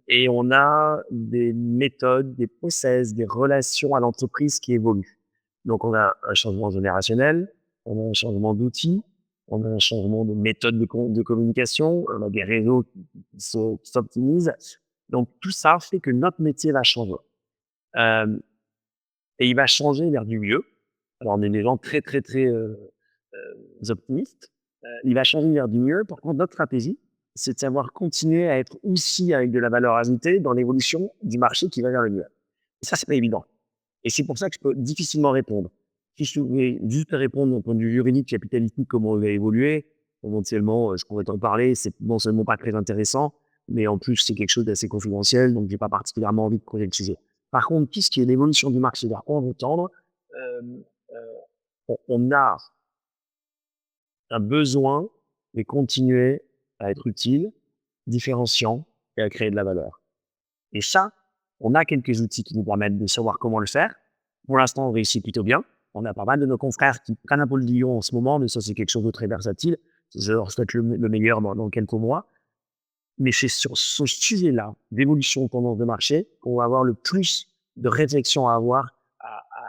Et on a des méthodes, des process, des relations à l'entreprise qui évoluent. Donc on a un changement générationnel, on a un changement d'outils, on a un changement de méthode de communication, on a des réseaux qui s'optimisent. Donc tout ça fait que notre métier va changer. Hem Et il va changer vers du mieux. Alors on est des gens très, très, très, optimistes. Il va changer vers du mieux. Par contre, notre stratégie, c'est de savoir continuer à être aussi avec de la valeur ajoutée dans l'évolution du marché qui va vers le mieux. Et ça, c'est pas évident. Et c'est pour ça que je peux difficilement répondre. Si je pouvais juste répondre d'un point de vue juridique, capitalistique, comment on va évoluer, éventuellement, je pourrais t'en parler. C'est non seulement pas très intéressant, mais en plus, c'est quelque chose d'assez confidentiel, donc j'ai pas particulièrement envie de creuser le sujet. Par contre, tout ce qui est l'évolution du marché vers quoi on veut tendre, heu, on a un besoin de continuer à être utile, différenciant et à créer de la valeur. Et ça, on a quelques outils qui nous permettent de savoir comment le faire. Pour l'instant, on réussit plutôt bien. On a pas mal de nos confrères qui prennent un peu le lion en ce moment, mais ça, c'est quelque chose de très versatile. Je leur souhaite le meilleur dans quelques mois. Mais c'est sur ce sujet-là, d'évolution de tendance de marché, qu'on va avoir le plus de réflexion à avoir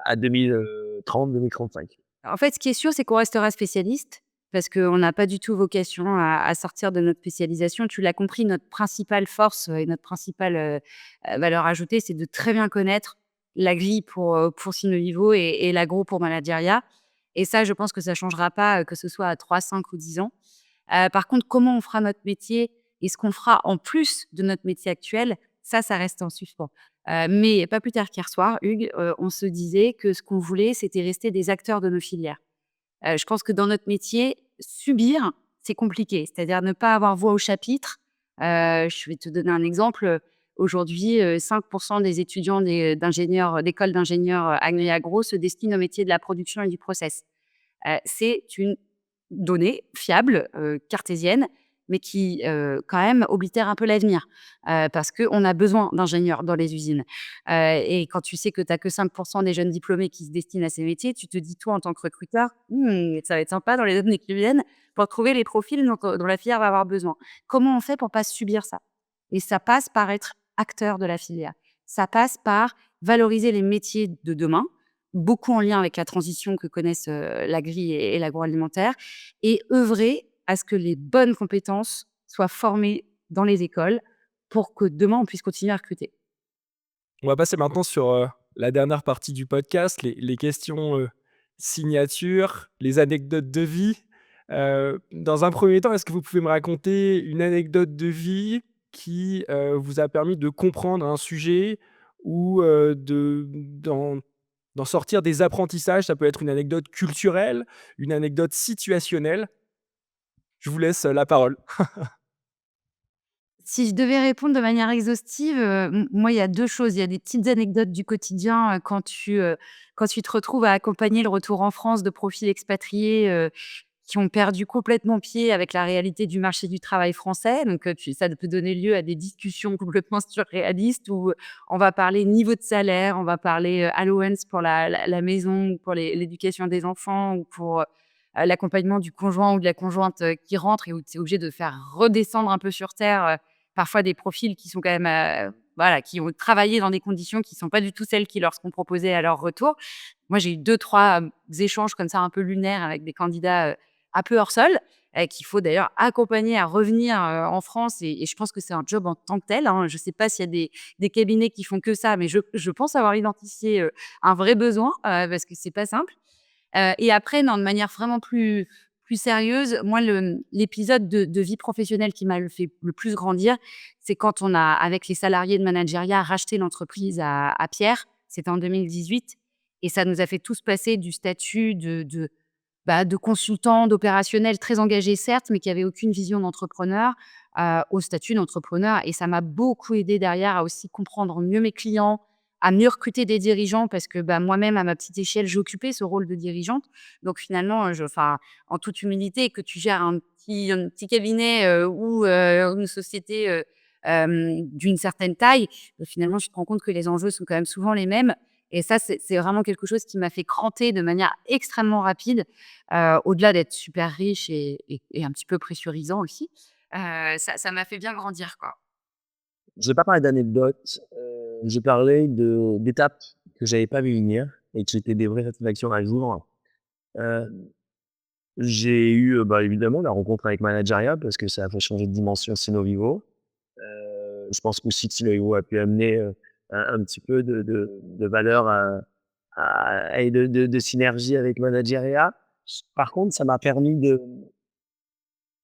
à 2030-2035. En fait, ce qui est sûr, c'est qu'on restera spécialiste parce qu'on n'a pas du tout vocation à sortir de notre spécialisation. Tu l'as compris, notre principale force et notre principale valeur ajoutée, c'est de très bien connaître la grille pour Sinovivo et l'agro pour Manageria. Et ça, je pense que ça ne changera pas, que ce soit à 3, 5 ou 10 ans. Par contre, comment on fera notre métier et ce qu'on fera en plus de notre métier actuel, ça reste en suspens. Mais pas plus tard qu'hier soir, Hugues, on se disait que ce qu'on voulait, c'était rester des acteurs de nos filières. Je pense que dans notre métier, subir, c'est compliqué. C'est-à-dire ne pas avoir voix au chapitre. Je vais te donner un exemple. Aujourd'hui, 5 des étudiants d'écoles d'ingénieurs agri-agro se destinent au métier de la production et du process. C'est une donnée fiable, cartésienne, mais qui, quand même oblitère un peu l'avenir, parce qu'on a besoin d'ingénieurs dans les usines. Et quand tu sais que tu as que 5 des jeunes diplômés qui se destinent à ces métiers, tu te dis toi en tant que recruteur: Ça va être sympa dans les années qui viennent pour trouver les profils dont la filière va avoir besoin». Comment on fait pour pas subir ça? Et ça passe par être acteur de la filière. Ça passe par valoriser les métiers de demain, beaucoup en lien avec la transition que connaissent, l'agri et l'agroalimentaire et œuvrer à ce que les bonnes compétences soient formées dans les écoles pour que demain on puisse continuer à recruter. On va passer maintenant sur, la dernière partie du podcast, les questions, signature, les anecdotes de vie. Dans un premier temps, est-ce que vous pouvez me raconter une anecdote de vie qui, vous a permis de comprendre un sujet ou, d'en sortir des apprentissages? Ça peut être une anecdote culturelle, une anecdote situationnelle. Je vous laisse, la parole. Si je devais répondre de manière exhaustive, moi, il y a 2 choses. Il y a des petites anecdotes du quotidien, quand tu te retrouves à accompagner le retour en France de profils expatriés, qui ont perdu complètement pied avec la réalité du marché du travail français. Donc, ça peut donner lieu à des discussions complètement surréalistes où on va parler niveau de salaire, on va parler, allowance pour la maison ou pour l'éducation des enfants ou pour, l'accompagnement du conjoint ou de la conjointe, qui rentre et où tu es obligé de faire redescendre un peu sur terre, parfois des profils qui sont quand même, voilà, qui ont travaillé dans des conditions qui ne sont pas du tout celles qui leur seront proposées à leur retour. Moi, j'ai eu 2-3 échanges comme ça un peu lunaires avec des candidats, un peu hors sol, qu'il faut d'ailleurs accompagner à revenir, en France et je pense que c'est un job en tant que tel, hein. Je ne sais pas s'il y a des cabinets qui font que ça, mais je pense avoir identifié, un vrai besoin, parce que c'est pas simple. Et après, non, de manière vraiment plus sérieuse, moi, l'épisode de vie professionnelle qui m'a fait le plus grandir, c'est quand on a, avec les salariés de Manageria, racheté l'entreprise à Pierre. C'était en 2018 et ça nous a fait tous passer du statut de consultant, d'opérationnel très engagé certes, mais qui avait aucune vision d'entrepreneur, au statut d'entrepreneur et ça m'a beaucoup aidé derrière à aussi comprendre mieux mes clients, à mieux recruter des dirigeants parce que, moi-même à ma petite échelle, j'occupais ce rôle de dirigeante. Donc finalement, en toute humilité, que tu gères un petit cabinet, ou une société, d'une certaine taille, finalement, tu te rends compte que les enjeux sont quand même souvent les mêmes et ça, c'est vraiment quelque chose qui m'a fait cranter de manière extrêmement rapide, au-delà d'être super riche et un petit peu pressurisant aussi. Ça m'a fait bien grandir, quoi. Je vais pas parler d'anecdotes, je vais parler d'étapes que j'avais pas vues venir et qui étaient des vraies satisfactions à vivre. Heu, j'ai eu, évidemment la rencontre avec Manageria parce que ça a fait changer de dimension Sino Vivo. Je pense qu'aussi que Sino Vivo a pu amener, un petit peu de valeur et de synergie avec Manageria. Par contre, ça m'a permis de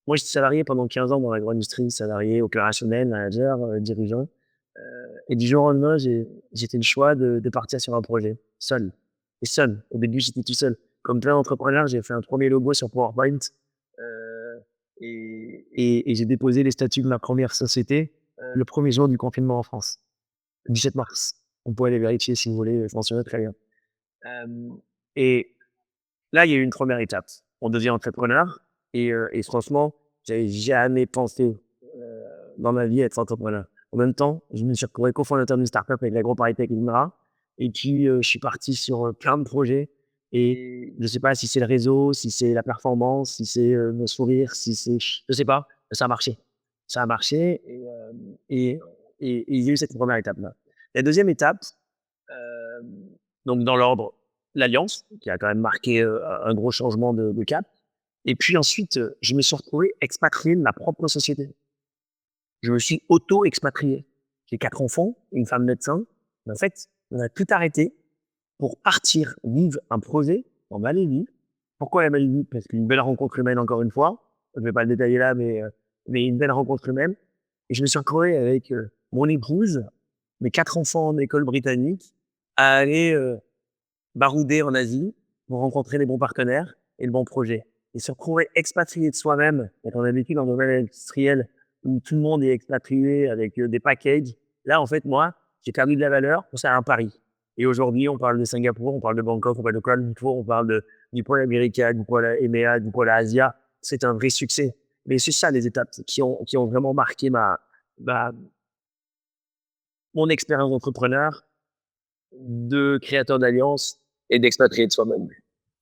moi, j'étais salarié pendant 15 ans dans l'agro-industrie, salarié opérationnel, manager, dirigeant. Et du jour au lendemain, j'ai fait le choix de partir sur un projet, seul. Et seul. Au début, j'étais tout seul. Comme plein d'entrepreneurs, j'ai fait un premier logo sur PowerPoint et j'ai déposé les statuts de ma première société le premier jour du confinement en France, le 17 mars. On peut aller vérifier si vous voulez, je m'en souviens très bien. Et là, il y a eu une première étape. On devient entrepreneur et franchement, j'avais jamais pensé dans ma vie à être entrepreneur. En même temps, je me suis retrouvé cofondateur d'une startup avec l'AgroParisTech et l'INRA. Et puis, je suis parti sur plein de projets. Et je ne sais pas si c'est le réseau, si c'est la performance, si c'est le sourire, si c'est. Je ne sais pas, mais ça a marché. Ça a marché et, et il y a eu cette première étape-là. La deuxième étape, euh, donc dans l'ordre, l'alliance, qui a quand même marqué un gros changement de cap. Et puis ensuite, je me suis retrouvé expatrié de ma propre société. Je me suis auto-expatrié. J'ai 4 enfants, une femme médecin. Mais en fait, on a tout arrêté pour partir vivre un projet en Malaisie. Pourquoi la Malaisie? Parce qu'une belle rencontre humaine, encore une fois. Je ne vais pas le détailler là, mais une belle rencontre humaine. Et je me suis retrouvé avec mon épouse, mes 4 enfants en école britannique, à aller barouder en Asie pour rencontrer les bons partenaires et le bon projet. Et se retrouver expatrié de soi-même, quand on a vécu dans le domaine industriel où tout le monde est expatrié avec des packages. Là, en fait, moi, j'ai perdu de la valeur pour ça un pari. Et aujourd'hui, on parle de Singapour, on parle de Bangkok, on parle de Kuala Lumpur, on parle du pôle américain, du pôle EMEA, du pôle Asia. C'est un vrai succès. Mais c'est ça les étapes qui ont vraiment marqué mon expérience d'entrepreneur, de créateur d'alliance et d'expatrié de soi-même.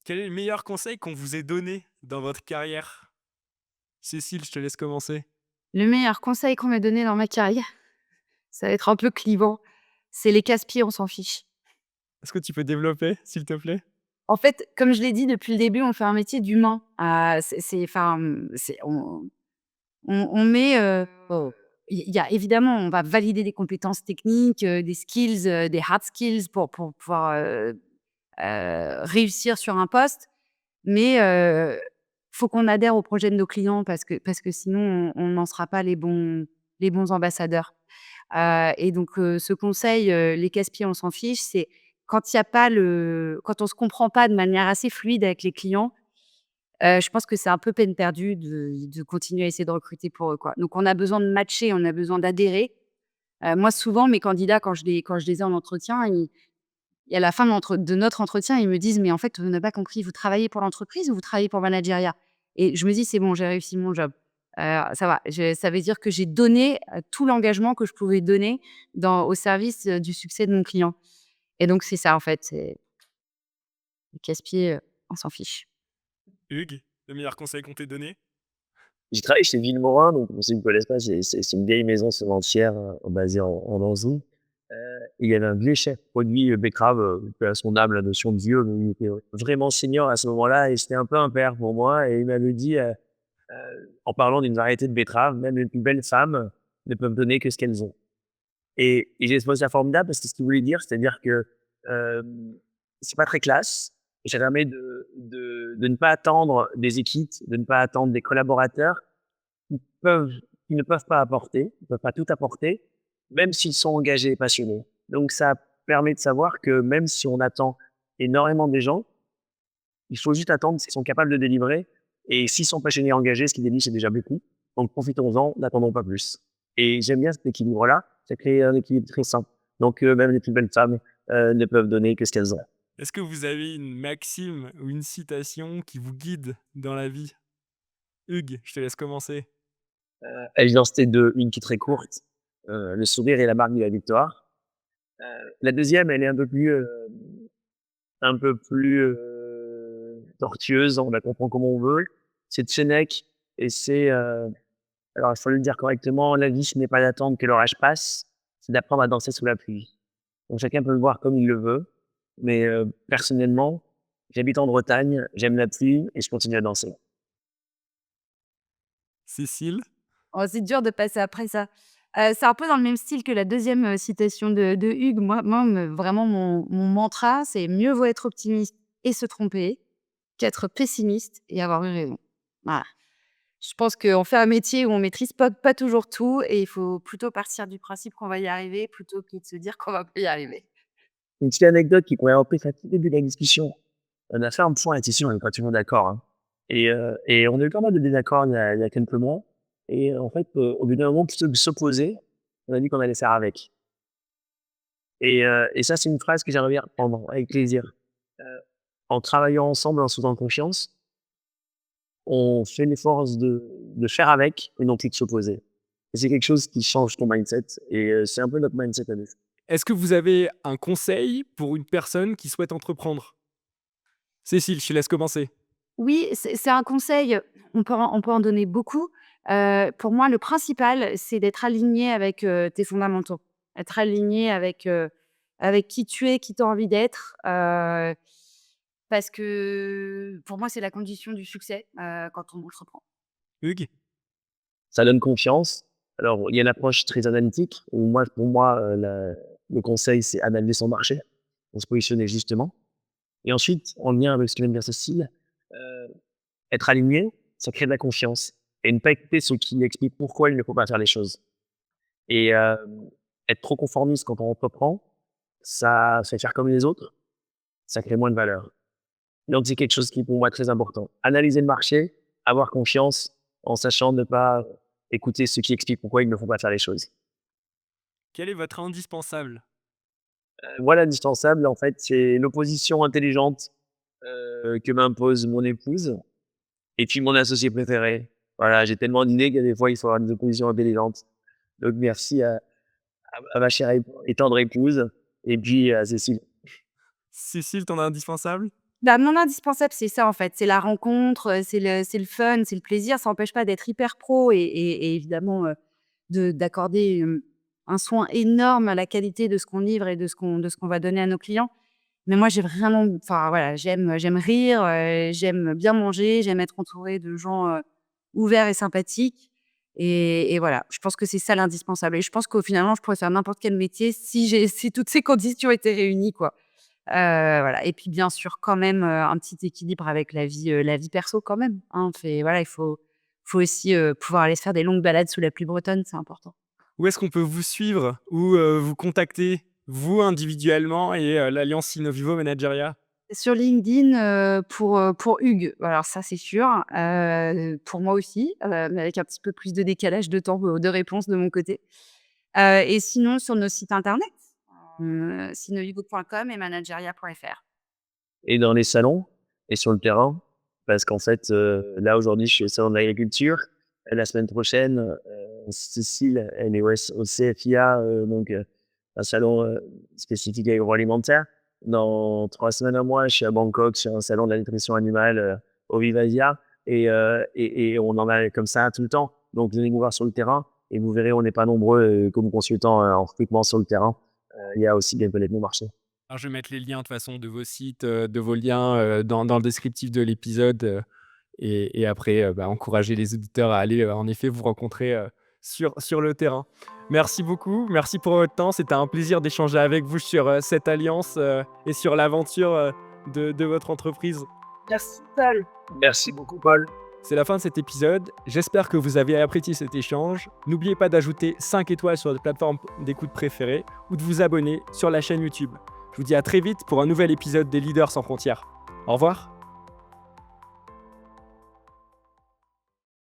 Quel est le meilleur conseil qu'on vous ait donné dans votre carrière? Cécile, je te laisse commencer. Le meilleur conseil qu'on m'ait donné dans ma carrière, ça va être un peu clivant, c'est les casse-pieds, on s'en fiche. Est-ce que tu peux développer, s'il te plaît? En fait, comme je l'ai dit depuis le début, on fait un métier d'humain. On met, il y a évidemment, on va valider des compétences techniques, des skills, des hard skills pour pouvoir, réussir sur un poste. Mais, faut qu'on adhère au projet de nos clients parce que sinon on n'en sera pas les bons ambassadeurs. Et donc, ce conseil, les casse-pieds, on s'en fiche, c'est quand on se comprend pas de manière assez fluide avec les clients, je pense que c'est un peu peine perdue de continuer à essayer de recruter pour eux, quoi. Donc on a besoin de matcher, on a besoin d'adhérer. Moi, souvent, mes candidats, quand je les ai en entretien, ils et à la fin de notre entretien, ils me disent: «Mais en fait, on n'a pas compris, vous travaillez pour l'entreprise ou vous travaillez pour Manageria?» Et je me dis: «C'est bon, j'ai réussi mon job. Ça va». Ça veut dire que j'ai donné, tout l'engagement que je pouvais donner au service, du succès de mon client et donc c'est ça, en fait, c'est le casse-pied, on s'en fiche. Hugues, le meilleur conseil qu'on t'ait donné? J'ai travaillé chez Villemorin, donc pour ceux qui ne connaissent pas, c'est une vieille maison semencière, basée en Anjou. Et il y avait un vieux chef produit, betterave, paix à son âme, la notion de vieux, mais il était vraiment senior à ce moment-là et c'était un peu un père pour moi et il m'avait dit, en parlant d'une variété de betterave: «Même les plus belles femmes ne peuvent donner que ce qu'elles ont». Et j'ai trouvé ça formidable parce que ce qu'il voulait dire, c'est-à-dire que, c'est pas très classe et ça permet de ne pas attendre des équipes, de ne pas attendre des collaborateurs qui peuvent qui ne peuvent pas apporter, ils peuvent pas tout apporter, même s'ils sont engagés et passionnés. Donc ça permet de savoir que même si on attend énormément des gens, il faut juste attendre s'ils sont capables de délivrer et s'ils sont passionnés et engagés, ce qu'ils délivrent, c'est déjà beaucoup. Donc profitons-en, n'attendons pas plus. Et j'aime bien cet équilibre-là, ça crée un équilibre très sain. Donc même les plus belles femmes, ne peuvent donner que ce qu'elles ont. Est-ce que vous avez une maxime ou une citation qui vous guide dans la vie? Hugues, je te laisse commencer. Elle vient citer une qui est très courte, le sourire est la marque de la victoire. La deuxième, elle est un peu plus tortueuse, on la comprend comme on veut. C'est de Sénèque et c'est, alors il faut le dire correctement: «La vie, ce n'est pas d'attendre que l'orage passe, c'est d'apprendre à danser sous la pluie». Donc chacun peut le voir comme il le veut, mais personnellement, j'habite en Bretagne, j'aime la pluie et je continue à danser. Cécile? Oh, c'est dur de passer après ça. C'est un peu dans le même style que la deuxième citation de Hugues. Moi vraiment mon mantra, c'est: «Mieux vaut être optimiste et se tromper qu'être pessimiste et avoir eu raison». Voilà. Je pense qu'on fait un métier où on maîtrise pas toujours tout et il faut plutôt partir du principe qu'on va y arriver plutôt que de se dire qu'on va pas y arriver. Une petite anecdote qui pourrait rentrer au tout début de la discussion. On a fait un point là-dessus, on n'est pas tout le monde d'accord, hein. Et on a eu pas mal de désaccords il y a quelques mois. Et en fait, au bout d'un moment, plutôt que de s'opposer, on a dit qu'on allait faire avec. Et ça, c'est une phrase que j'aimerais bien reprendre avec plaisir. Heu, En travaillant ensemble, en se faisant confiance, on fait l'effort de faire avec et non plus de s'opposer. Et c'est quelque chose qui change ton mindset et c'est un peu notre mindset à nous. Est-ce que vous avez un conseil pour une personne qui souhaite entreprendre? Cécile, je te laisse commencer. Oui, c'est un conseil, on peut en donner beaucoup. Pour moi, le principal, c'est d'être aligné avec, tes fondamentaux. Être aligné avec qui tu es, qui tu as envie d'être, parce que pour moi, c'est la condition du succès, quand on entreprend. Hugues? Ça donne confiance. Alors, il y a une approche très analytique où moi, pour moi, le conseil, c'est analyser son marché, pour se positionner justement. Et ensuite, en lien avec ce que vient de dire Cécile, heu, être aligné, ça crée de la confiance et ne pas écouter ceux qui expliquent pourquoi il ne faut pas faire les choses. Et être trop conformiste quand on entreprend, ça fait faire comme les autres, ça crée moins de valeur. Donc c'est quelque chose qui est pour moi très important. Analyser le marché, avoir confiance en sachant ne pas écouter ceux qui expliquent pourquoi il ne faut pas faire les choses. Quel est votre indispensable? Moi l'indispensable en fait, c'est l'opposition intelligente, que m'impose mon épouse et puis mon associé préféré. Voilà, j'ai tellement d'idées qu'il y a des fois, il faut avoir des oppositions intelligentes. Donc merci à ma chère et tendre épouse et puis à Cécile. Cécile, ton indispensable? Bah, mon indispensable, c'est ça, en fait, c'est la rencontre, c'est le fun, c'est le plaisir. Ça n'empêche pas d'être hyper pro et évidemment, d'accorder, un soin énorme à la qualité de ce qu'on livre et de ce qu'on va donner à nos clients. Mais moi, j'ai vraiment enfin, voilà, j'aime rire, j'aime bien manger, j'aime être entourée de gens, ouverts et sympathiques et voilà, je pense que c'est ça l'indispensable et je pense qu'au finalement, je pourrais faire n'importe quel métier si toutes ces conditions étaient réunies, quoi. Voilà et puis bien sûr quand même, un petit équilibre avec la vie perso quand même, hein. Voilà, il faut aussi, pouvoir aller se faire des longues balades sous la pluie bretonne, c'est important. Où est-ce qu'on peut vous suivre ou vous contacter, vous individuellement et l'alliance Sinovivo Manageriat? Sur LinkedIn, pour Hugues, alors ça, c'est sûr. Pour moi aussi, mais avec un petit peu plus de décalage de temps, de réponse de mon côté. Et sinon sur nos sites internet, sinohugo.com et manageria.fr. Et dans les salons et sur le terrain, parce qu'en fait, là, aujourd'hui, je suis au salon de l'agriculture. La semaine prochaine, Cécile, elle est au CFIA, donc un salon spécifique agroalimentaire. Dans 3 semaines, un mois, je suis à Bangkok sur un salon de la nutrition animale au Vivasia. Et on en a comme ça tout le temps. Donc, venez nous voir sur le terrain et vous verrez, on n'est pas nombreux comme consultants en recrutement sur le terrain. Il y a aussi des pellettes de marché. Alors, je vais mettre les liens de toute façon de vos sites, de vos liens dans le descriptif de l'épisode. Et après, encourager les auditeurs à aller en effet vous rencontrer sur le terrain. Merci beaucoup, merci pour votre temps. C'était un plaisir d'échanger avec vous sur cette alliance et sur l'aventure de votre entreprise. Merci Paul. Merci beaucoup, Paul. C'est la fin de cet épisode. J'espère que vous avez apprécié cet échange. N'oubliez pas d'ajouter 5 étoiles sur votre plateforme d'écoute préférée ou de vous abonner sur la chaîne YouTube. Je vous dis à très vite pour un nouvel épisode des Leaders sans frontières. Au revoir.